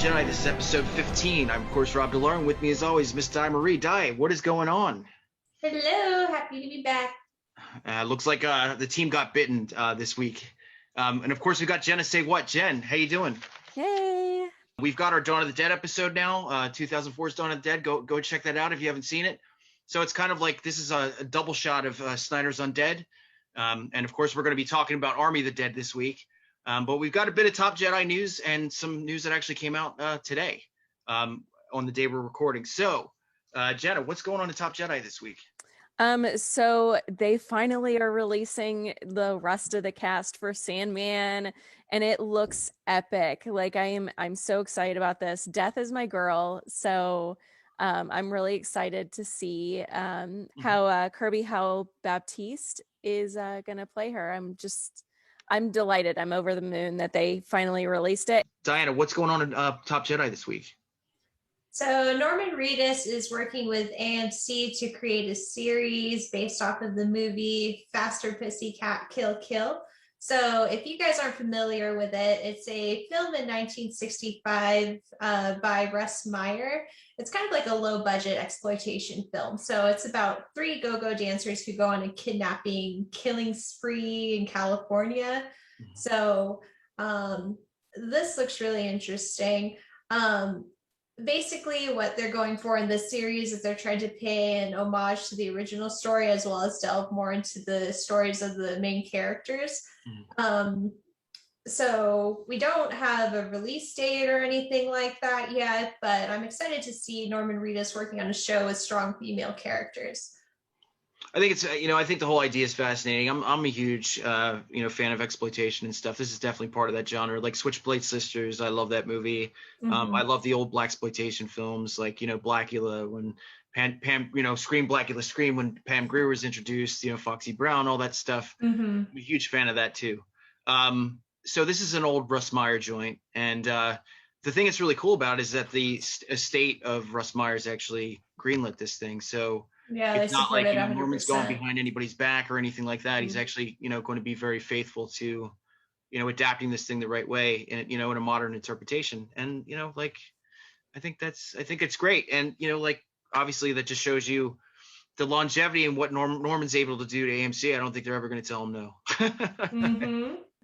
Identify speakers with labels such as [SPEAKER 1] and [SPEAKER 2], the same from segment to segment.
[SPEAKER 1] Jedi. This is episode 15. I'm, of course, Rob DiLauro, and with me, as always, Miss Di Marie. Di, what is going on?
[SPEAKER 2] Hello, happy to be back.
[SPEAKER 1] Looks like the team got bitten this week. And, of course, we got JennaSayWhat. Jen, how you doing?
[SPEAKER 3] Hey.
[SPEAKER 1] We've got our Dawn of the Dead episode now, 2004's Dawn of the Dead. Go check that out if you haven't seen it. So it's kind of like this is a double shot of Snyder's Undead. And, of course, we're going to be talking about Army of the Dead this week. But we've got a bit of Top Jedi news and some news that actually came out today on the day we're recording. So, Jenna, what's going on in Top Jedi this week?
[SPEAKER 3] So they finally are releasing the rest of the cast for Sandman, and it looks epic. Like I'm so excited about this. Death is my girl, so I'm really excited to see how Kirby Howell Baptiste is gonna play her. I'm delighted. I'm over the moon that they finally released it.
[SPEAKER 1] Diana, what's going on in Top Jedi this week?
[SPEAKER 2] So Norman Reedus is working with AMC to create a series based off of the movie Faster Pussycat Kill Kill. So if you guys aren't familiar with it, it's a film in 1965 by Russ Meyer. It's kind of like a low budget exploitation film. So it's about three go-go dancers who go on a kidnapping, killing spree in California. So this looks really interesting. Basically what they're going for in this series is they're trying to pay an homage to the original story as well as delve more into the stories of the main characters. So we don't have a release date or anything like that yet, but I'm excited to see Norman Reedus working on a show with strong female characters.
[SPEAKER 1] I think it's I think the whole idea is fascinating. I'm a huge fan of exploitation and stuff. This is definitely part of that genre. Like Switchblade Sisters, I love that movie. I love the old blaxploitation films, like Blackula when Pam Scream Blackula Scream when Pam Grier was introduced. Foxy Brown, all that stuff. I'm a huge fan of that too. So this is an old Russ Meyer joint, and the thing that's really cool about it is that the estate of Russ Meyer's actually greenlit this thing. So.
[SPEAKER 2] Yeah,
[SPEAKER 1] it's not like
[SPEAKER 2] 100%.
[SPEAKER 1] Norman's going behind anybody's back or anything like that. He's actually going to be very faithful to adapting this thing the right way in in a modern interpretation. And I think it's great. And obviously that just shows you the longevity and what Norman's able to do to AMC. I don't think they're ever going to tell him no.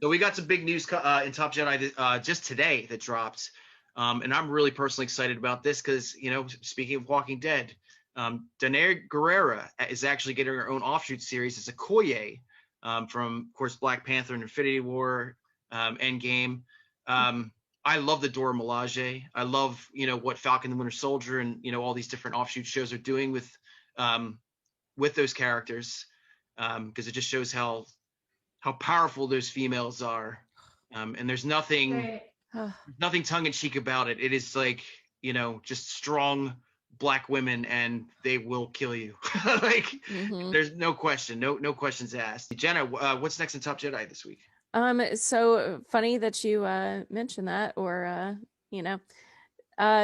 [SPEAKER 1] So we got some big news in Top Jedi just today that dropped, and I'm really personally excited about this because speaking of Walking Dead. Danai Gurira is actually getting her own offshoot series. It's a Koye from, of course, Black Panther and Infinity War, Endgame. I love the Dora Milaje. I love, what Falcon the Winter Soldier and, all these different offshoot shows are doing with those characters because it just shows how powerful those females are. And there's nothing tongue-in-cheek about it. It is like, just strong Black women, and they will kill you. There's no question, no questions asked. Jenna, what's next in Top Jedi this week?
[SPEAKER 3] So funny that you mentioned that, or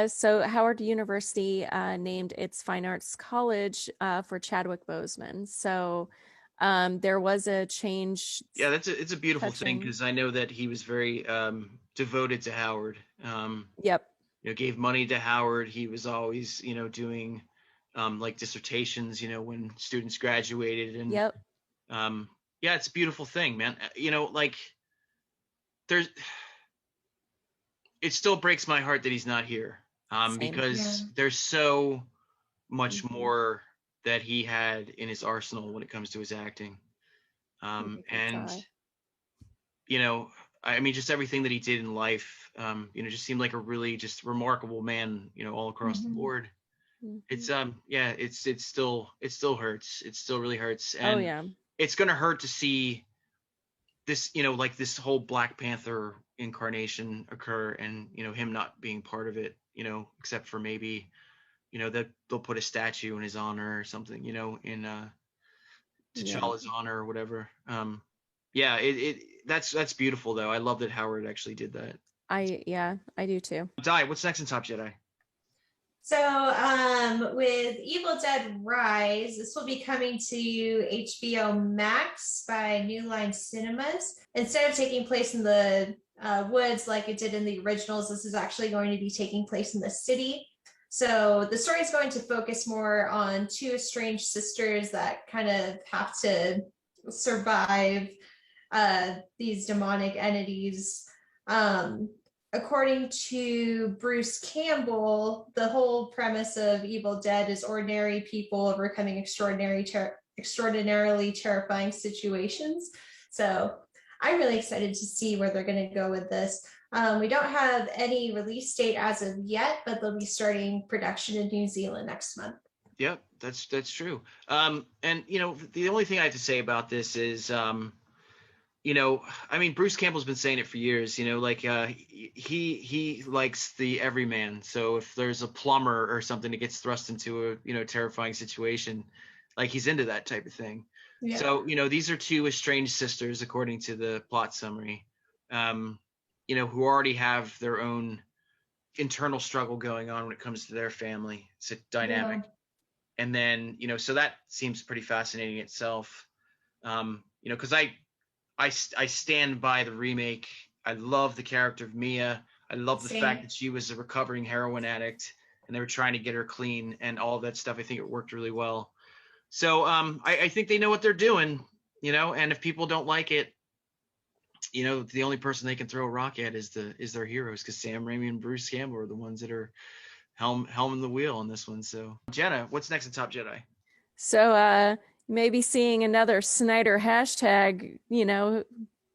[SPEAKER 3] so Howard University named its Fine Arts College for Chadwick Boseman. So there was a change.
[SPEAKER 1] Yeah, it's a beautiful thing because I know that he was very devoted to Howard.
[SPEAKER 3] Yep.
[SPEAKER 1] Gave money to Howard. He was always, doing like dissertations, when students graduated. And yeah, it's a beautiful thing, man. It still breaks my heart that he's not here because there's so much more that he had in his arsenal when it comes to his acting. I mean, just everything that he did in life, just seemed like a really just remarkable man, all across the board. It's it still hurts. It still really hurts. And it's going to hurt to see this, like this whole Black Panther incarnation occur and, him not being part of it, except for maybe, that they'll put a statue in his honor or something, in T'Challa's honor or whatever. That's beautiful though. I love that Howard actually did that.
[SPEAKER 3] I do too.
[SPEAKER 1] Di, what's next in Top Jedi?
[SPEAKER 2] So with Evil Dead Rise, this will be coming to HBO Max by New Line Cinemas. Instead of taking place in the woods like it did in the originals. This is actually going to be taking place in the city. So the story is going to focus more on two estranged sisters that kind of have to survive these demonic entities. According to Bruce Campbell, the whole premise of Evil Dead is ordinary people overcoming extraordinarily terrifying situations. So I'm really excited to see where they're going to go with this. We don't have any release date as of yet, but they'll be starting production in New Zealand next month.
[SPEAKER 1] Yep, that's true. And the only thing I have to say about this is, I mean, Bruce Campbell's been saying it for years. Like he likes the everyman. So if there's a plumber or something that gets thrust into a terrifying situation, like he's into that type of thing. Yeah. So these are two estranged sisters, according to the plot summary. Who already have their own internal struggle going on when it comes to their family. It's a dynamic. Yeah. And then, so that seems pretty fascinating itself. Because I stand by the remake. I love the character of Mia. I love the fact that she was a recovering heroin addict and they were trying to get her clean and all that stuff. I think it worked really well. So I think they know what they're doing, and if people don't like it, the only person they can throw a rock at is their heroes, because Sam Raimi and Bruce Campbell are the ones that are helming the wheel on this one. So Jenna, what's next in Top Jedi?
[SPEAKER 3] So maybe seeing another Snyder hashtag,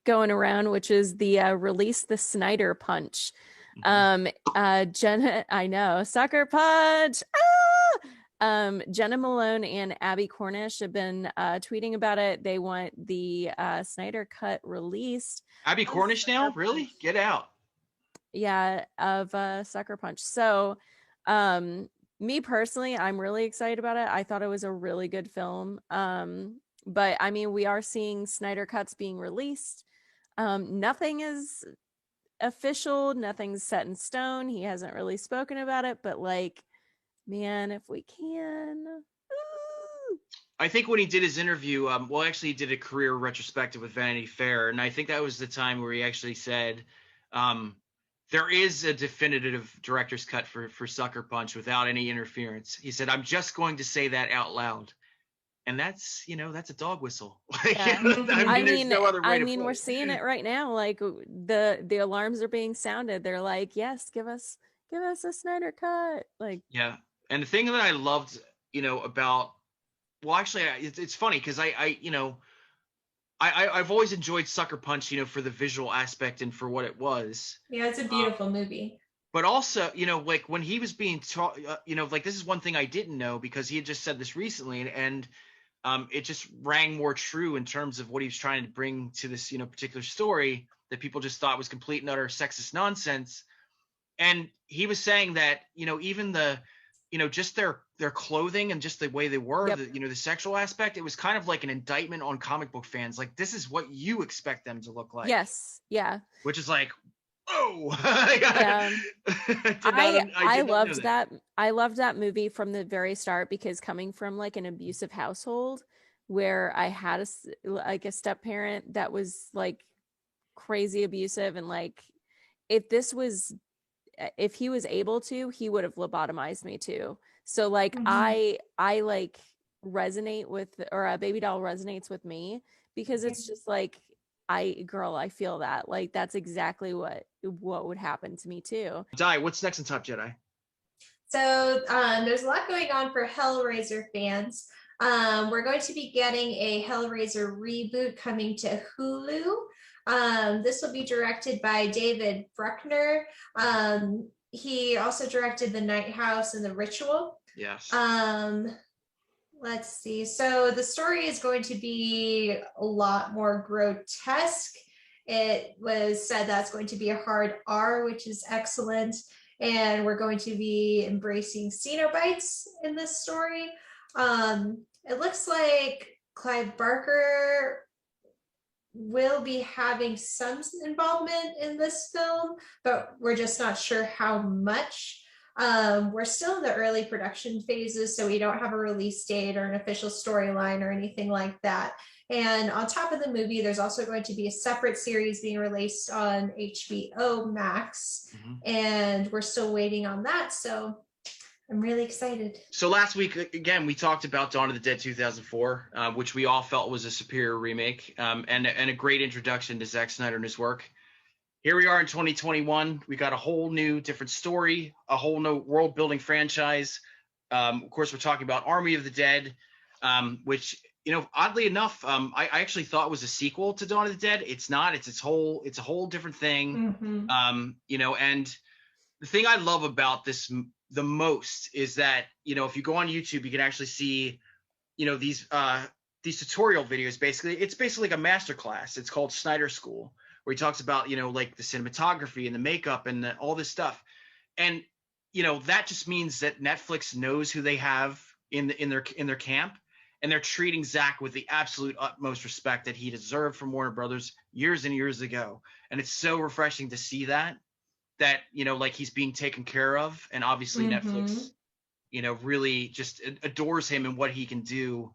[SPEAKER 3] going around, which is the release the Snyder punch. Jenna, I know, sucker punch. Jenna Malone and Abby Cornish have been tweeting about it. They want the Snyder cut released.
[SPEAKER 1] Abby Cornish now? Really? Get out.
[SPEAKER 3] Yeah, of Sucker Punch. So me personally, I'm really excited about it. I thought it was a really good film. But I mean, we are seeing Snyder cuts being released. Nothing is official, nothing's set in stone. He hasn't really spoken about it, but like, man, if we can.
[SPEAKER 1] I think when he did his interview, he did a career retrospective with Vanity Fair, and I think that was the time where he actually said there is a definitive director's cut for Sucker Punch without any interference. He said, "I'm just going to say that out loud." And that's a dog whistle.
[SPEAKER 3] Yeah. I mean, no other way we're seeing it right now. Like the alarms are being sounded. They're like, yes, give us a Snyder cut. Like,
[SPEAKER 1] yeah. And the thing that I loved, about, it's funny because I've always enjoyed Sucker Punch, for the visual aspect and for what it was.
[SPEAKER 2] Yeah, it's a beautiful movie.
[SPEAKER 1] But also, like when he was being taught, like this is one thing I didn't know because he had just said this recently, and it just rang more true in terms of what he was trying to bring to this, particular story that people just thought was complete and utter sexist nonsense. And he was saying that, even the, just their clothing and just the way they were, yep. The sexual aspect, it was kind of like an indictment on comic book fans. Like, this is what you expect them to look like.
[SPEAKER 3] Yes. Yeah.
[SPEAKER 1] Which is like, oh,
[SPEAKER 3] yeah. I loved that. I loved that movie from the very start because coming from like an abusive household where I had a step parent that was like crazy abusive, and like if he was able to, he would have lobotomized me too. So like I like resonate with, or Baby Doll resonates with me because it's just like, I feel that. Like that's exactly what would happen to me too.
[SPEAKER 1] Di, what's next in Top Jedi?
[SPEAKER 2] So there's a lot going on for Hellraiser fans. We're going to be getting a Hellraiser reboot coming to Hulu. This will be directed by David Bruckner. He also directed The Night House and The Ritual.
[SPEAKER 1] Yes.
[SPEAKER 2] Let's see. So the story is going to be a lot more grotesque. It was said that's going to be a hard R, which is excellent. And we're going to be embracing Cenobites in this story. It looks like Clive Barker will be having some involvement in this film, but we're just not sure how much. We're still in the early production phases, so we don't have a release date or an official storyline or anything like that. And on top of the movie, there's also going to be a separate series being released on HBO Max, and we're still waiting on that. So I'm really excited.
[SPEAKER 1] So last week, again, we talked about Dawn of the Dead 2004, which we all felt was a superior remake, and a great introduction to Zack Snyder and his work. Here we are in 2021. We got a whole new, different story, a whole new world-building franchise. Of course, we're talking about Army of the Dead, which, oddly enough, I actually thought was a sequel to Dawn of the Dead. It's not. It's a whole different thing. And the thing I love about this the most is that, if you go on YouTube, you can actually see, these tutorial videos. Basically, it's basically like a master class. It's called Snyder School, where he talks about, like the cinematography and the makeup and all this stuff. And, that just means that Netflix knows who they have in their camp, and they're treating Zack with the absolute utmost respect that he deserved from Warner Brothers years and years ago. And it's so refreshing to see that, like he's being taken care of. And obviously Netflix, really just adores him and what he can do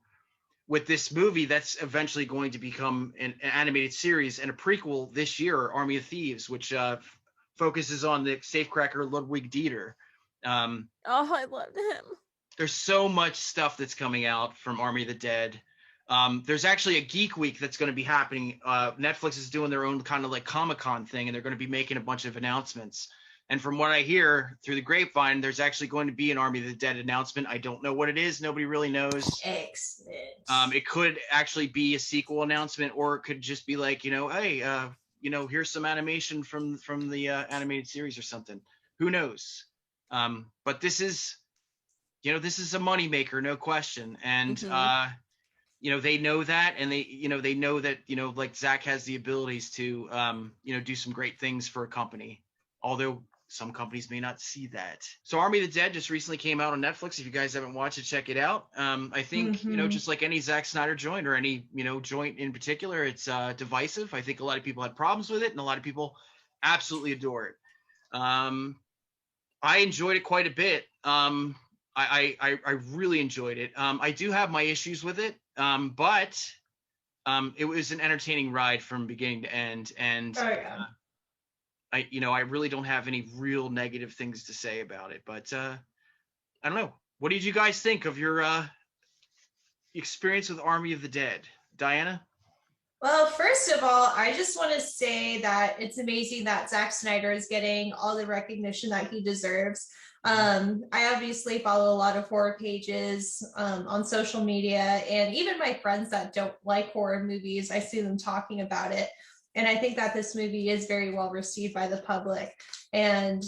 [SPEAKER 1] with this movie that's eventually going to become an animated series and a prequel this year, Army of Thieves, which focuses on the safecracker Ludwig Dieter.
[SPEAKER 3] I loved him.
[SPEAKER 1] There's so much stuff that's coming out from Army of the Dead. There's actually a Geek Week that's going to be happening. Netflix is doing their own kind of like Comic-Con thing, and they're going to be making a bunch of announcements. And from what I hear through the grapevine, there's actually going to be an Army of the Dead announcement. I don't know what it is. Nobody really knows.
[SPEAKER 2] Excellent.
[SPEAKER 1] It could actually be a sequel announcement, or it could just be like, hey, here's some animation from the animated series or something. Who knows? But this is a moneymaker, no question. And, they know that, and they know that, like Zack has the abilities to, do some great things for a company, although some companies may not see that. So Army of the Dead just recently came out on Netflix. If you guys haven't watched it, check it out. I think, just like any Zack Snyder joint or any, joint in particular, it's divisive. I think a lot of people had problems with it, and a lot of people absolutely adore it. I enjoyed it quite a bit. I really enjoyed it. I do have my issues with it, but it was an entertaining ride from beginning to end. And I really don't have any real negative things to say about it. But I don't know. What did you guys think of your experience with Army of the Dead, Diana?
[SPEAKER 2] Well, first of all, I just want to say that it's amazing that Zack Snyder is getting all the recognition that he deserves. I obviously follow a lot of horror pages on social media, and even my friends that don't like horror movies, I see them talking about it. And I think that this movie is very well received by the public. And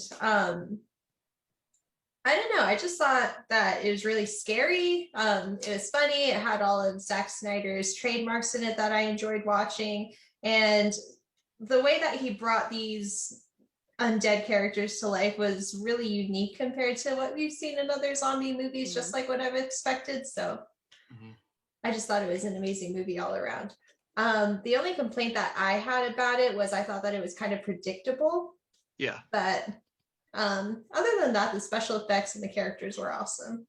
[SPEAKER 2] I don't know, I just thought that it was really scary. It was funny. It had all of Zack Snyder's trademarks in it that I enjoyed watching. And the way that he brought these undead characters to life was really unique compared to what we've seen in other zombie movies, just like what I've expected. So I just thought it was an amazing movie all around. The only complaint that I had about it was I thought that it was kind of predictable.
[SPEAKER 1] Yeah.
[SPEAKER 2] But other than that, the special effects and the characters were awesome.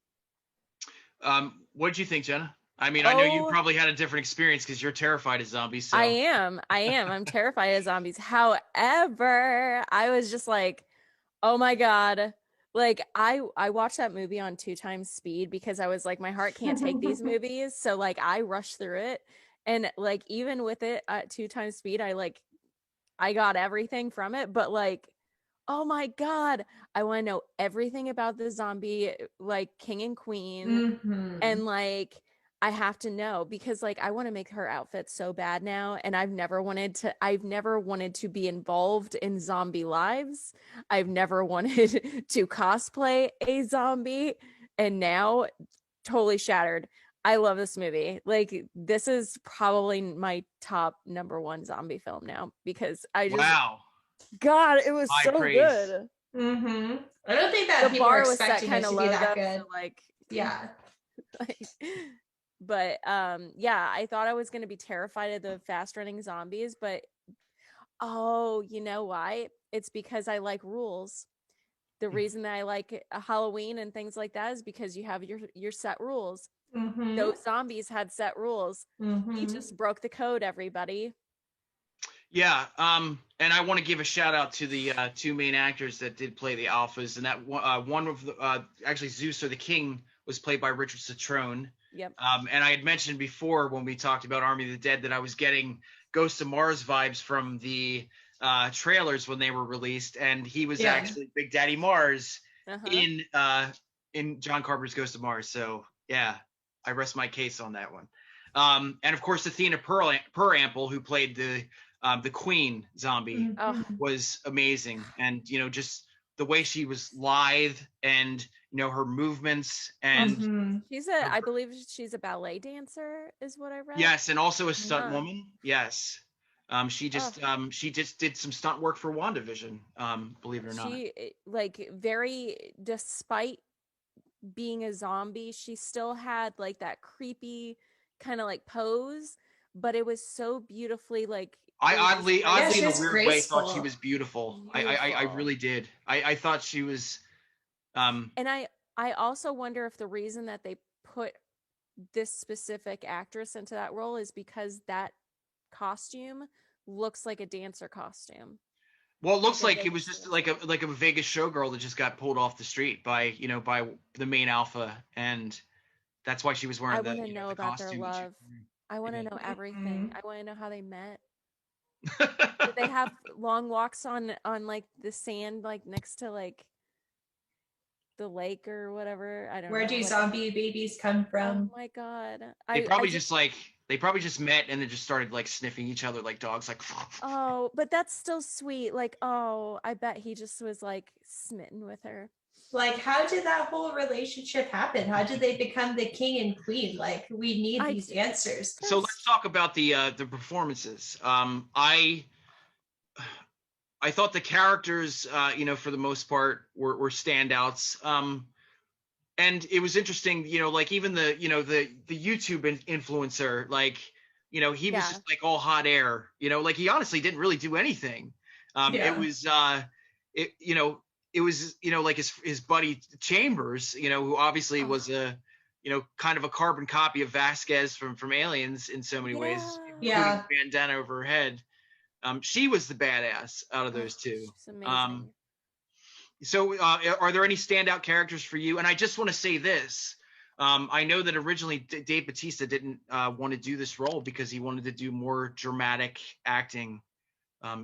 [SPEAKER 1] What did you think, Jenna? I mean, I know you probably had a different experience because you're terrified of zombies. So.
[SPEAKER 3] I am. I'm terrified of zombies. However, I was just like, oh my God. Like I watched that movie on 2 times speed because I was like, my heart can't take these movies. So like I rushed through it. And like, even with it at 2 times speed, I got everything from it. But like, oh my God, I want to know everything about the zombie, like king and queen. And like, I have to know because like, I want to make her outfit so bad now. And I've never wanted to be involved in zombie lives. I've never wanted to cosplay a zombie. And now totally shattered. I love this movie. Like, this is probably my top #1 zombie film now because I just,
[SPEAKER 1] wow.
[SPEAKER 3] God, it was so
[SPEAKER 1] praise.
[SPEAKER 3] good.
[SPEAKER 2] I don't think that
[SPEAKER 3] the
[SPEAKER 2] people
[SPEAKER 3] bar
[SPEAKER 2] were
[SPEAKER 3] was set
[SPEAKER 2] expecting
[SPEAKER 3] kind
[SPEAKER 2] it
[SPEAKER 3] of
[SPEAKER 2] to
[SPEAKER 3] low
[SPEAKER 2] be that
[SPEAKER 3] though,
[SPEAKER 2] good.
[SPEAKER 3] so like,
[SPEAKER 2] Yeah.
[SPEAKER 3] But yeah, I thought I was going to be terrified of the fast running zombies, but you know why? It's because I like rules. the reason that I like Halloween and things like that is because you have your set rules. Those zombies had set rules. He just broke the code, everybody.
[SPEAKER 1] Yeah, and I want to give a shout out to the two main actors that did play the alphas, and that one of the actually Zeus or the King was played by Richard Citrone.
[SPEAKER 3] Yep.
[SPEAKER 1] And I had mentioned before when we talked about Army of the Dead that I was getting Ghost of Mars vibes from the trailers when they were released, and he was actually Big Daddy Mars in John Carpenter's Ghost of Mars. So yeah, I rest my case on that one. And of course, Athena Perample, who played the Queen zombie, was amazing, and just the way she was lithe and her movements, and
[SPEAKER 3] I believe she's a ballet dancer, is what I read.
[SPEAKER 1] Yes, and also a stunt woman. Yes. She just did some stunt work for WandaVision, believe it or not.
[SPEAKER 3] She despite being a zombie, she still had like that creepy kind of like pose, but it was so beautifully like
[SPEAKER 1] I oddly in a weird
[SPEAKER 2] graceful.
[SPEAKER 1] way thought she was beautiful. I really did. I thought she was
[SPEAKER 3] and I also wonder if the reason that they put this specific actress into that role is because that costume looks like a dancer costume.
[SPEAKER 1] Well, it looks like it was just like a Vegas showgirl that just got pulled off the street by the main alpha, and that's why she was wearing the costume. I want to know about their love.
[SPEAKER 3] I want to know everything. I want to know how they met. Did they have long walks on like the sand, like next to like the lake or whatever? I don't know.
[SPEAKER 2] Where do zombie babies come from?
[SPEAKER 3] Oh my god!
[SPEAKER 1] They probably just met and then just started like sniffing each other like dogs. Like,
[SPEAKER 3] oh, but that's still sweet. Like, oh, I bet he just was like smitten with her.
[SPEAKER 2] Like, how did that whole relationship happen? How did they become the king and queen? Like, we need these answers.
[SPEAKER 1] So let's talk about the performances. I thought the characters, for the most part, were standouts. And it was interesting, like even the YouTube influencer, like, he was just like all hot air, like he honestly didn't really do anything. It was, it was, like his buddy Chambers, who obviously was a, kind of a carbon copy of Vasquez from Aliens in so many ways.
[SPEAKER 2] Yeah.
[SPEAKER 1] Bandana over her head. She was the badass out of those two.
[SPEAKER 3] She's amazing.
[SPEAKER 1] So are there any standout characters for you? And I just want to say this. I know that originally Dave Bautista didn't want to do this role because he wanted to do more dramatic acting.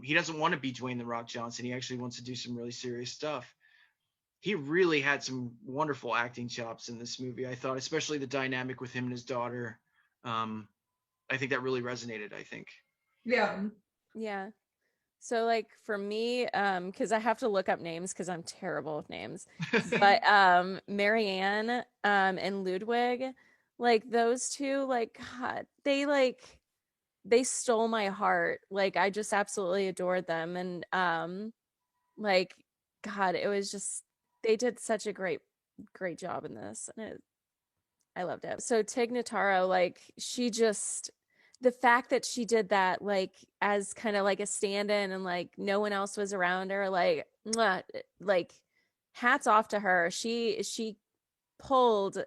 [SPEAKER 1] He doesn't want to be Dwayne "The Rock" Johnson. He actually wants to do some really serious stuff. He really had some wonderful acting chops in this movie, I thought, especially the dynamic with him and his daughter. I think that really resonated, I think.
[SPEAKER 3] Yeah. So like for me, because I have to look up names because I'm terrible with names. But Marianne and Ludwig, like those two, like God, they stole my heart. Like I just absolutely adored them. And like God, it was just they did such a great job in this. And I loved it. So Tig Notaro, like she just the fact that she did that like as kind of like a stand-in and like no one else was around her, like mwah, like hats off to her. She pulled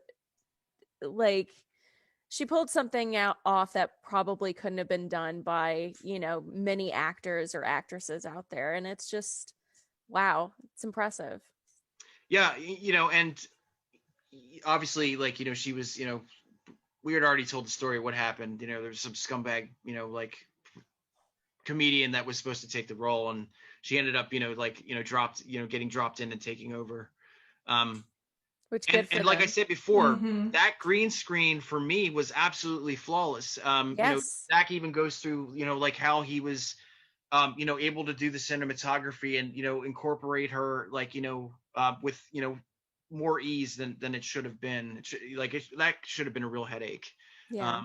[SPEAKER 3] something off that probably couldn't have been done by many actors or actresses out there, and it's just wow, it's impressive.
[SPEAKER 1] Yeah, and obviously like she was we had already told the story of what happened. There was some scumbag, like comedian that was supposed to take the role, and she ended up, dropped, getting dropped in and taking over.
[SPEAKER 3] Which
[SPEAKER 1] and like I said before, that green screen for me was absolutely flawless.
[SPEAKER 3] Yes.
[SPEAKER 1] Zack even goes through, like how he was, able to do the cinematography and, incorporate her, like, with, more ease than it should have been. That should have been a real headache.
[SPEAKER 3] Yeah.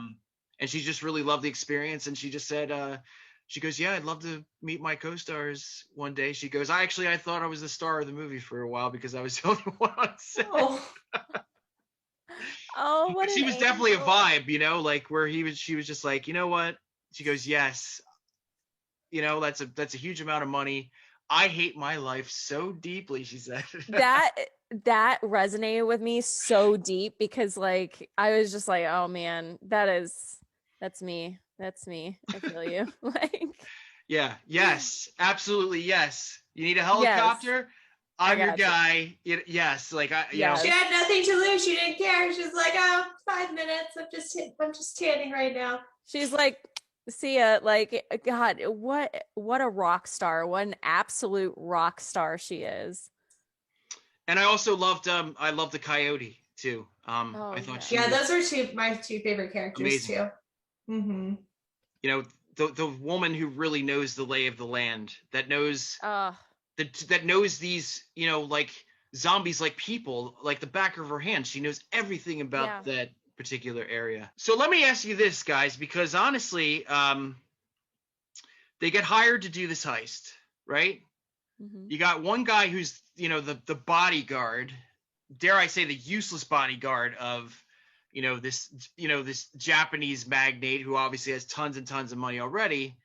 [SPEAKER 1] And she just really loved the experience, and she just said, she goes, yeah, I'd love to meet my co-stars one day. She goes, I thought I was the star of the movie for a while because I was the only one on set.
[SPEAKER 3] Oh, what
[SPEAKER 1] she was definitely a vibe, like where she was just like, you know what? She goes, yes, that's a huge amount of money. I hate my life so deeply, she said.
[SPEAKER 3] That resonated with me so deep because like I was just like, oh man, that's me. That's me. I feel you. Like,
[SPEAKER 1] Yeah, yes, absolutely, yes. You need a
[SPEAKER 3] yes,
[SPEAKER 1] helicopter?
[SPEAKER 3] I
[SPEAKER 1] I'm your
[SPEAKER 3] got you.
[SPEAKER 1] guy. Yes, like
[SPEAKER 2] She
[SPEAKER 3] Yes.
[SPEAKER 2] had nothing to lose. She didn't care. She's like, oh, 5 minutes. I'm just tanning right now.
[SPEAKER 3] She's like, see ya. Like, God, what a rock star. What an absolute rock star she is.
[SPEAKER 1] and I also loved I loved the coyote too.
[SPEAKER 3] Oh
[SPEAKER 1] I thought
[SPEAKER 3] yeah.
[SPEAKER 1] she
[SPEAKER 2] Yeah,
[SPEAKER 1] was
[SPEAKER 2] those were my two favorite characters
[SPEAKER 1] amazing.
[SPEAKER 2] too. Mm-hmm.
[SPEAKER 1] You know, the woman who really knows the lay of the land, that knows
[SPEAKER 3] Uh
[SPEAKER 1] that knows these, you know, like zombies like people like the back of her hand. She knows everything
[SPEAKER 3] yeah.
[SPEAKER 1] about that particular area. So let me ask you this, guys, because honestly, they get hired to do this heist, right?
[SPEAKER 3] Mm-hmm.
[SPEAKER 1] You got one guy who's, you know, the bodyguard, dare I say the useless bodyguard of, you know, this Japanese magnate who obviously has tons and tons of money already.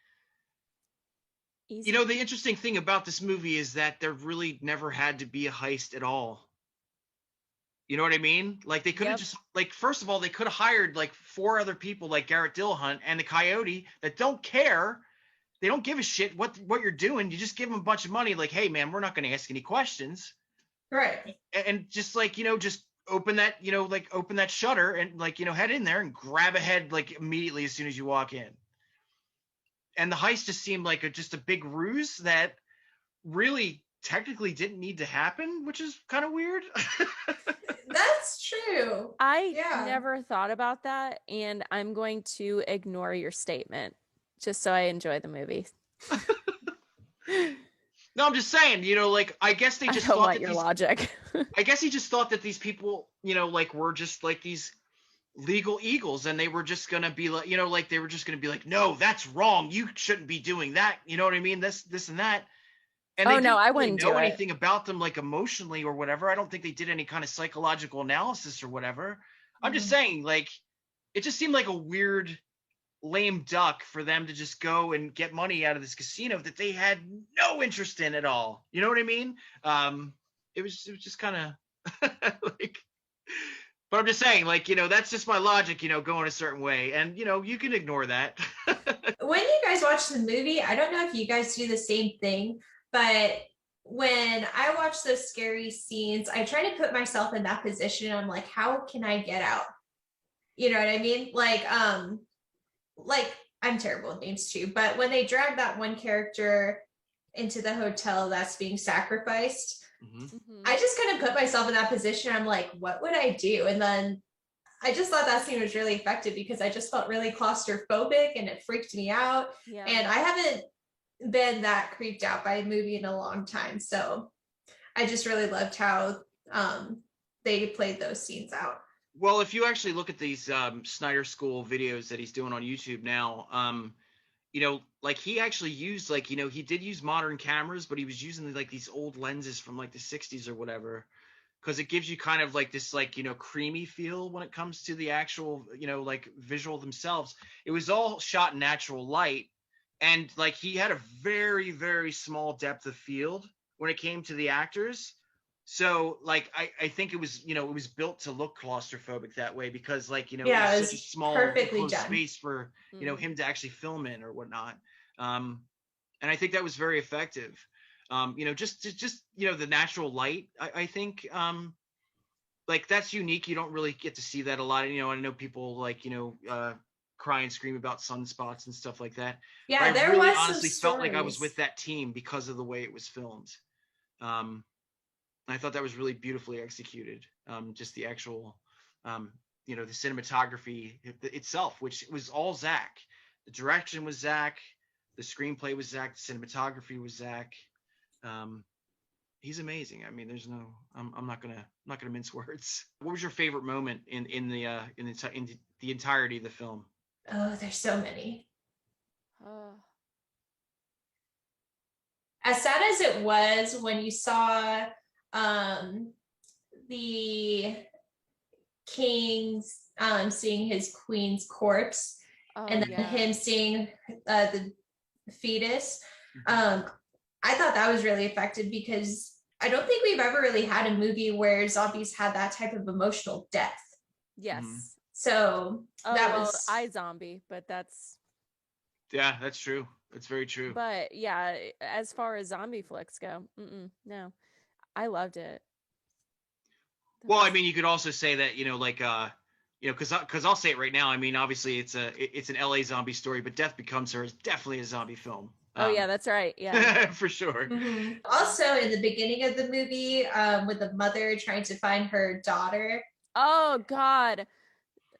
[SPEAKER 1] You
[SPEAKER 3] Easy.
[SPEAKER 1] know, the interesting thing about this movie is that there really never had to be a heist at all. You know what I mean? Like they could have
[SPEAKER 3] Yep.
[SPEAKER 1] just like first of all, they could have hired like four other people like Garrett Dillahunt and the Coyote that don't care. They don't give a shit what you're doing. You just give them a bunch of money, like, hey man, we're not going to ask any questions,
[SPEAKER 2] Right.
[SPEAKER 1] and just like, you know, just open that, you know, like open that shutter and like, you know, head in there and grab a head like immediately as soon as you walk in. And the heist just seemed like just a big ruse that really technically didn't need to happen, which is kind of weird.
[SPEAKER 2] That's true.
[SPEAKER 3] I
[SPEAKER 2] Yeah.
[SPEAKER 3] never thought about that, and I'm going to ignore your statement just so I enjoy the movie.
[SPEAKER 1] No, I'm just saying, you know, like I guess they
[SPEAKER 3] I
[SPEAKER 1] just
[SPEAKER 3] don't
[SPEAKER 1] thought
[SPEAKER 3] want
[SPEAKER 1] that
[SPEAKER 3] your
[SPEAKER 1] these
[SPEAKER 3] logic.
[SPEAKER 1] I guess he just thought that these people, you know, like were just like these legal eagles and they were just gonna be like, you know, like they were just gonna be like, no, that's wrong. You shouldn't be doing that. You know what I mean? This and that. And they
[SPEAKER 3] Oh no,
[SPEAKER 1] didn't
[SPEAKER 3] I
[SPEAKER 1] really
[SPEAKER 3] wouldn't
[SPEAKER 1] know
[SPEAKER 3] do it.
[SPEAKER 1] anything about them like emotionally or whatever. I don't think they did any kind of psychological analysis or whatever. I'm just
[SPEAKER 2] Mhm.
[SPEAKER 1] saying, like, it just seemed like a weird, lame duck for them to just go and get money out of this casino that they had no interest in at all. You know what I mean? It was just kind of like, but I'm just saying, like, you know, that's just my logic, you know, going a certain way. And, you know, you can ignore that.
[SPEAKER 2] When you guys watch the movie, I don't know if you guys do the same thing, but when I watch those scary scenes, I try to put myself in that position. I'm like, how can I get out? You know what I mean? Like I'm terrible with names too, but when they drag that one character into the hotel that's being sacrificed,
[SPEAKER 1] Mhm.
[SPEAKER 3] Mhm.
[SPEAKER 2] I just kind of put myself in that position. I'm like, what would I do? And then I just thought that scene was really effective because I just felt really claustrophobic and it freaked me out.
[SPEAKER 3] Yeah.
[SPEAKER 2] And I haven't been that creeped out by a movie in a long time. So I just really loved how they played those scenes out.
[SPEAKER 1] Well, if you actually look at these Snyder School videos that he's doing on YouTube now, you know, like he actually used like, you know, he did use modern cameras, but he was using like these old lenses from like the 60s or whatever, because it gives you kind of like this like, you know, creamy feel when it comes to the actual, you know, like visual themselves. It was all shot in natural light, and like he had a very, very small depth of field when it came to the actors. So like I think it was, you know, it was built to look claustrophobic that way because like, you know, it
[SPEAKER 2] Yeah,
[SPEAKER 1] was
[SPEAKER 2] it
[SPEAKER 1] such a
[SPEAKER 2] was
[SPEAKER 1] small
[SPEAKER 2] perfectly
[SPEAKER 1] enclosed
[SPEAKER 2] done.
[SPEAKER 1] space for, you know,
[SPEAKER 3] Mhm.
[SPEAKER 1] him to actually film in or whatnot. And I think that was very effective. You know, just you know, the natural light, I think like that's unique. You don't really get to see that a lot. You know, I know people like, you know, cry and scream about sunspots and stuff like that. But I
[SPEAKER 2] Yeah, there
[SPEAKER 1] really
[SPEAKER 2] was some
[SPEAKER 1] honestly felt like I was with
[SPEAKER 2] stories.
[SPEAKER 1] that team because of the way it was filmed. Um, I thought that was really beautifully executed. Just the actual, you know, the cinematography itself, which was all Zack. The direction was Zack. The screenplay was Zack. The cinematography was Zack. Um, he's amazing. I mean, there's no, I'm not gonna mince words. What was your favorite moment in the entirety of the film?
[SPEAKER 2] Oh, there's so many.
[SPEAKER 3] Oh.
[SPEAKER 2] As sad as it was when you saw um, the king's seeing his queen's corpse
[SPEAKER 3] Oh
[SPEAKER 2] and then
[SPEAKER 3] yeah.
[SPEAKER 2] him seeing the fetus.
[SPEAKER 1] Mhm.
[SPEAKER 2] I thought that was really effective because I don't think we've ever really had a movie where zombies had that type of emotional depth.
[SPEAKER 3] Yes.
[SPEAKER 2] So
[SPEAKER 3] Oh,
[SPEAKER 2] that
[SPEAKER 3] well,
[SPEAKER 2] was
[SPEAKER 3] iZombie, but that's
[SPEAKER 1] Yeah, that's true. That's very true.
[SPEAKER 3] but yeah, as far as zombie flicks go, no. I loved it. That
[SPEAKER 1] Well, I
[SPEAKER 3] was-
[SPEAKER 1] mean, you could also say that, like, because I'll say it right now. I mean, obviously, it's an LA zombie story, but Death Becomes Her is definitely a zombie film.
[SPEAKER 3] Oh yeah, that's right. Yeah.
[SPEAKER 1] For sure.
[SPEAKER 2] Also in the beginning of the movie, with the mother trying to find her daughter.
[SPEAKER 3] Oh God.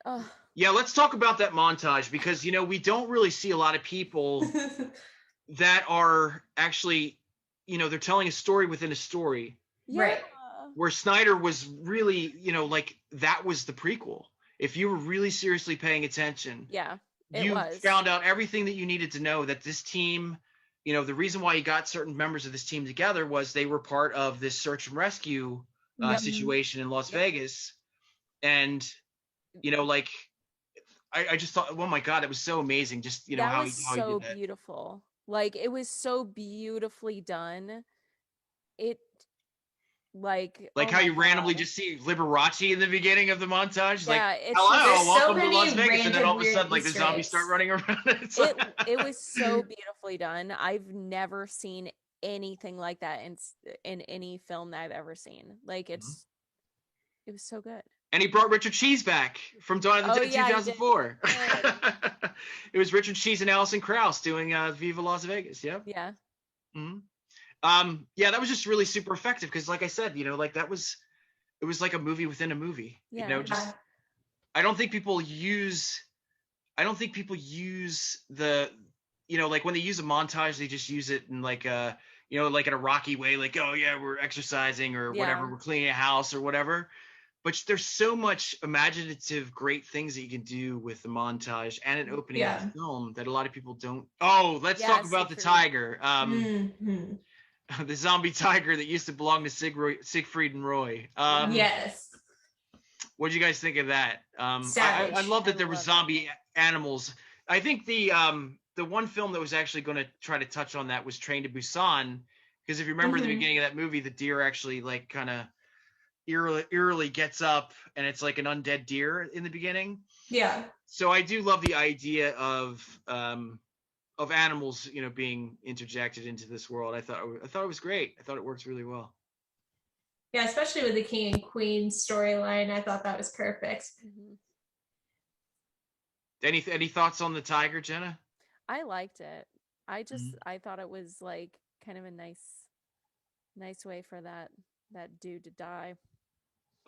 [SPEAKER 3] Oh,
[SPEAKER 1] Yeah, let's talk about that montage because, we don't really see a lot of people that are actually, they're telling a story within a story.
[SPEAKER 3] yeah.
[SPEAKER 2] Right.
[SPEAKER 1] Where Snyder was really, like that was the prequel. If you were really seriously paying attention,
[SPEAKER 3] Yeah. It
[SPEAKER 1] you
[SPEAKER 3] was.
[SPEAKER 1] found out everything that you needed to know, that this team, the reason why he got certain members of this team together was they were part of this search and rescue
[SPEAKER 3] Yep.
[SPEAKER 1] situation in Las
[SPEAKER 3] Yep.
[SPEAKER 1] Vegas. And, like, I just thought, oh my God, it was so amazing. Just,
[SPEAKER 3] that
[SPEAKER 1] how
[SPEAKER 3] was
[SPEAKER 1] he
[SPEAKER 3] so
[SPEAKER 1] did that.
[SPEAKER 3] beautiful. Like it was so beautifully done. It like
[SPEAKER 1] Like
[SPEAKER 3] oh
[SPEAKER 1] how
[SPEAKER 3] my
[SPEAKER 1] you randomly
[SPEAKER 3] God.
[SPEAKER 1] just see Liberace in the beginning of the montage.
[SPEAKER 3] Yeah,
[SPEAKER 1] Like,
[SPEAKER 3] it's
[SPEAKER 1] hello,
[SPEAKER 2] There's so
[SPEAKER 1] welcome to Las
[SPEAKER 2] many
[SPEAKER 1] Vegas. And then
[SPEAKER 2] random
[SPEAKER 1] all of a
[SPEAKER 2] weird
[SPEAKER 1] sudden, like, the
[SPEAKER 2] Easter
[SPEAKER 1] zombies
[SPEAKER 2] eggs.
[SPEAKER 1] start running around. It's
[SPEAKER 3] it
[SPEAKER 1] like-
[SPEAKER 3] it was so beautifully done. I've never seen anything like that in any film that I've ever seen. Like it was so good.
[SPEAKER 1] And he brought Richard Cheese back from Dawn of the
[SPEAKER 3] Oh,
[SPEAKER 1] Dead
[SPEAKER 3] yeah, he did.
[SPEAKER 1] 2004.
[SPEAKER 3] He
[SPEAKER 1] It was Richard Cheese and Alison Krauss doing Viva Las Vegas. Yep.
[SPEAKER 3] Yeah.
[SPEAKER 1] Yeah, that was just really super effective because, like I said, like it was like a movie within a movie.
[SPEAKER 3] Yeah.
[SPEAKER 1] Just I don't think people use the, like when they use a montage, they just use it in like a, like in a Rocky way, like, oh yeah, we're exercising or whatever,
[SPEAKER 3] Yeah.
[SPEAKER 1] we're cleaning a house or whatever. But there's so much imaginative, great things that you can do with the montage and an opening of the film that a lot of people don't. Oh, let's talk about the tiger. The zombie tiger that used to belong to Siegfried and Roy.
[SPEAKER 2] Yes.
[SPEAKER 1] What do you guys think of that?
[SPEAKER 2] Savage.
[SPEAKER 1] I love that
[SPEAKER 3] I
[SPEAKER 1] there were
[SPEAKER 3] love
[SPEAKER 1] zombie animals. I think the one film that was actually going to try to touch on that was Train to Busan, because if you remember the beginning of that movie, the deer actually like kind of eerily gets up, and it's like an undead deer in the beginning.
[SPEAKER 2] Yeah.
[SPEAKER 1] So I do love the idea of animals, being interjected into this world. I thought it was great. I thought it works really well.
[SPEAKER 2] Yeah, especially with the king and queen storyline, I thought that was perfect.
[SPEAKER 1] Any thoughts on the tiger, Jenna?
[SPEAKER 3] I liked it. I thought it was like kind of a nice way for that dude to die.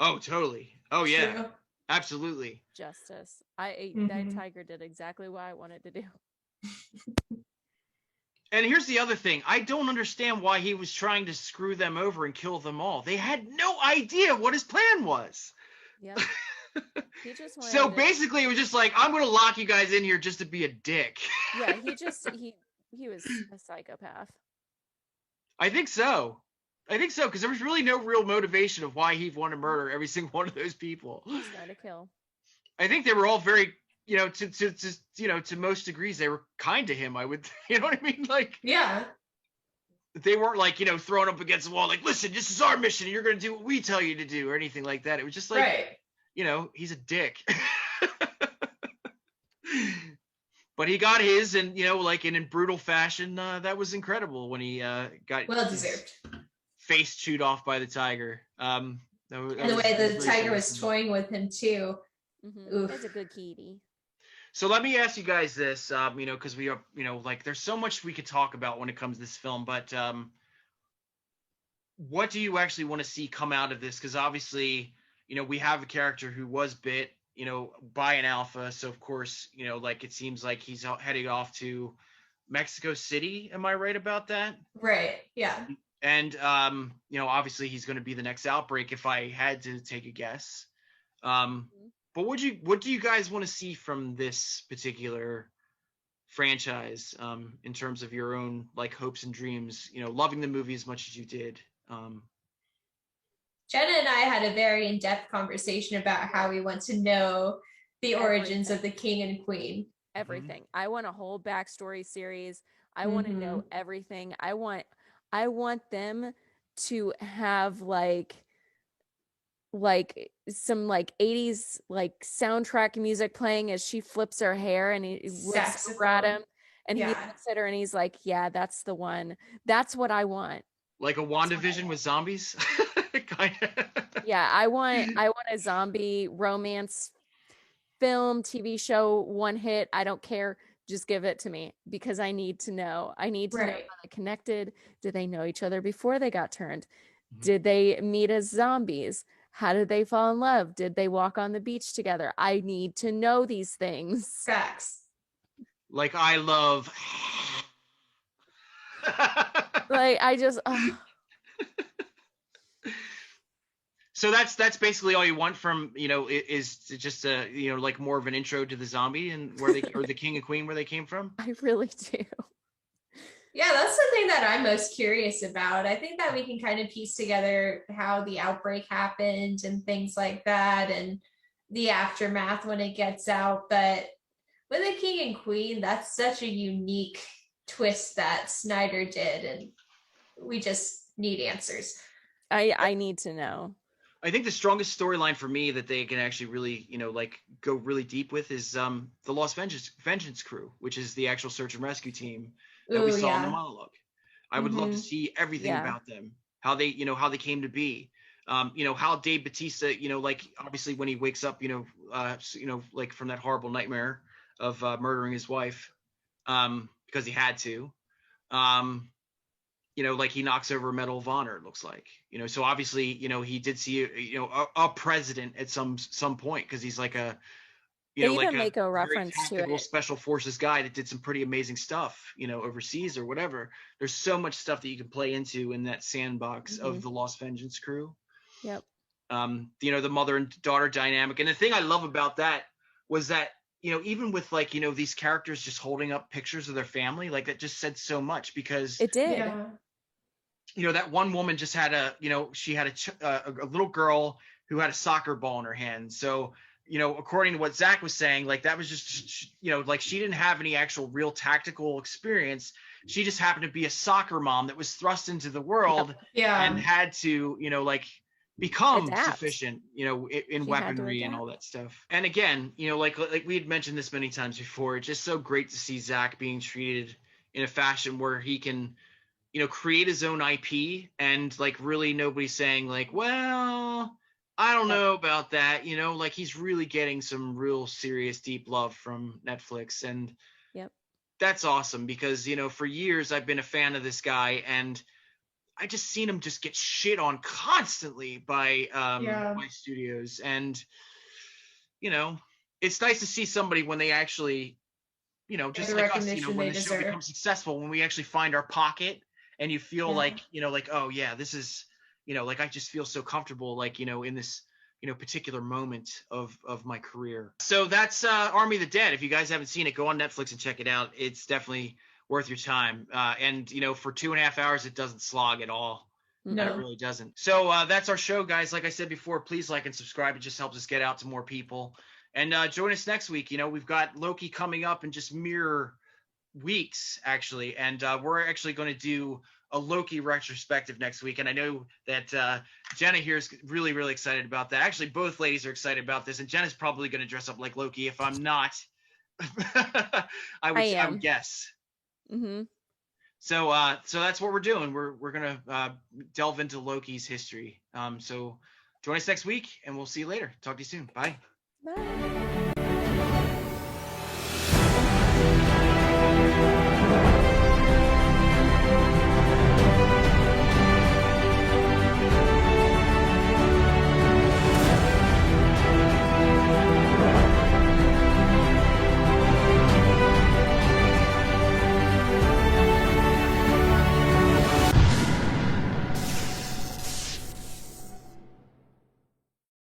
[SPEAKER 1] Oh, totally. Oh yeah.
[SPEAKER 2] True.
[SPEAKER 1] Absolutely.
[SPEAKER 3] Justice. That tiger did exactly what I wanted to do.
[SPEAKER 1] And here's the other thing. I don't understand why he was trying to screw them over and kill them all. They had no idea what his plan was.
[SPEAKER 3] Yeah. He just wanted
[SPEAKER 1] So basically, it was just like, I'm going to lock you guys in here just to be a dick.
[SPEAKER 3] Yeah, he was a psychopath.
[SPEAKER 1] I think so. Because there was really no real motivation of why he'd want to murder every single one of those people.
[SPEAKER 3] He's trying to kill.
[SPEAKER 1] I think they were all very, to most degrees, they were kind to him. I would, you know what I mean? Like,
[SPEAKER 2] yeah,
[SPEAKER 1] they weren't like, thrown up against the wall, like, listen, this is our mission, and you're going to do what we tell you to do, or anything like that. It was just like,
[SPEAKER 2] right.
[SPEAKER 1] He's a dick. But he got his, and like in brutal fashion, that was incredible when he got
[SPEAKER 2] well deserved
[SPEAKER 1] face chewed off by the tiger.
[SPEAKER 2] And the way the tiger was toying with him too.
[SPEAKER 3] That's a good kitty.
[SPEAKER 1] So let me ask you guys this, because we are, like there's so much we could talk about when it comes to this film, but what do you actually want to see come out of this? Because obviously, we have a character who was bit, by an alpha. So of course, like it seems like he's heading off to Mexico City. Am I right about that?
[SPEAKER 2] Right. Yeah.
[SPEAKER 1] And, obviously he's going to be the next outbreak if I had to take a guess. But what do you guys want to see from this particular franchise, in terms of your own like hopes and dreams, loving the movie as much as you did?
[SPEAKER 2] Jenna and I had a very in-depth conversation about how we want to know the origins of the king and queen.
[SPEAKER 3] Everything. I want a whole backstory series. I want to know everything. I want I want them to have like some like 80s like soundtrack music playing as she flips her hair and he looks over at
[SPEAKER 2] Saxophone.
[SPEAKER 3] him and he
[SPEAKER 2] Yeah.
[SPEAKER 3] looks at her and he's like, yeah, that's the one. That's what I want.
[SPEAKER 1] Like a WandaVision with zombies. Kind of.
[SPEAKER 3] Yeah, I want a zombie romance film, TV show, one hit. I don't care. Just give it to me because I need to know. I need to know
[SPEAKER 2] Right.
[SPEAKER 3] how they connected. Did they know each other before they got turned?
[SPEAKER 1] Mhm.
[SPEAKER 3] Did they meet as zombies? How did they fall in love? Did they walk on the beach together? I need to know these things.
[SPEAKER 2] Facts.
[SPEAKER 1] Like I love.
[SPEAKER 3] Like I just
[SPEAKER 1] So that's basically all you want from, is just a, like more of an intro to the zombie and where they, or the king and queen, where they came from.
[SPEAKER 3] I really do.
[SPEAKER 2] Yeah, that's the thing that I'm most curious about. I think that we can kind of piece together how the outbreak happened and things like that and the aftermath when it gets out. But with the king and queen, that's such a unique twist that Snyder did. And we just need answers.
[SPEAKER 3] I need to know.
[SPEAKER 1] I think the strongest storyline for me that they can actually really, like go really deep with is the Lost Vengeance crew, which is the actual search and rescue team that we
[SPEAKER 2] Ooh,
[SPEAKER 1] saw in
[SPEAKER 2] yeah.
[SPEAKER 1] the monologue. I would love to
[SPEAKER 3] Mhm.
[SPEAKER 1] see everything
[SPEAKER 3] Yeah.
[SPEAKER 1] about them, how they came to be. How Dave Bautista, like obviously when he wakes up, like from that horrible nightmare of murdering his wife, because he had to. Like he knocks over a Medal of Honor, it looks like, so obviously, he did see, a president at some point, because he's like a,
[SPEAKER 3] They
[SPEAKER 1] like
[SPEAKER 3] even
[SPEAKER 1] a
[SPEAKER 3] make a
[SPEAKER 1] very
[SPEAKER 3] reference to
[SPEAKER 1] tactical
[SPEAKER 3] it.
[SPEAKER 1] special forces guy that did some pretty amazing stuff, overseas or whatever. There's so much stuff that you can play into in that sandbox of the Lost Vengeance crew.
[SPEAKER 3] Yep.
[SPEAKER 1] The mother and daughter dynamic. And the thing I love about that was that, even with like, these characters just holding up pictures of their family, like that just said so much, because
[SPEAKER 3] It did.
[SPEAKER 2] Yeah.
[SPEAKER 1] that one woman just had she had a little girl who had a soccer ball in her hand. So, according to what Zach was saying, like that was just, like she didn't have any actual real tactical experience. She just happened to be a soccer mom that was thrust into the world
[SPEAKER 2] Yeah.
[SPEAKER 1] and had to, like become
[SPEAKER 3] Adapt.
[SPEAKER 1] sufficient, in
[SPEAKER 3] She had to
[SPEAKER 1] weaponry and
[SPEAKER 3] adapt.
[SPEAKER 1] all that stuff. And again, like we had mentioned this many times before, it's just so great to see Zach being treated in a fashion where he can, create his own IP and like really nobody's saying like, well, I don't know about that, like he's really getting some real serious deep love from Netflix. And
[SPEAKER 3] Yep.
[SPEAKER 1] that's awesome because, for years I've been a fan of this guy and I just seen him just get shit on constantly by by studios. And, it's nice to see somebody when they actually, just
[SPEAKER 2] The
[SPEAKER 1] like us,
[SPEAKER 2] recognition
[SPEAKER 1] when
[SPEAKER 2] they
[SPEAKER 1] the show
[SPEAKER 2] deserve.
[SPEAKER 1] becomes successful, when we actually find our pocket and you feel
[SPEAKER 2] Yeah.
[SPEAKER 1] like, like, oh yeah, this is, like I just feel so comfortable, like, in this, particular moment of my career. So that's Army of the Dead. If you guys haven't seen it, go on Netflix and check it out. It's definitely worth your time. And, for 2.5 hours, it doesn't slog at all.
[SPEAKER 2] No.
[SPEAKER 1] It really doesn't. So that's our show, guys. Like I said before, please like and subscribe. It just helps us get out to more people. And join us next week. We've got Loki coming up in just mere weeks, actually. And we're actually going to do a Loki retrospective next week. And I know that Jenna here is really, really excited about that. Actually, both ladies are excited about this. And Jenna's probably going to dress up like Loki. If I'm not, I would guess.
[SPEAKER 3] Mm-hmm.
[SPEAKER 1] So that's what we're doing. We're gonna delve into Loki's history. So join us next week, and we'll see you later. Talk to you soon. Bye.
[SPEAKER 3] Bye.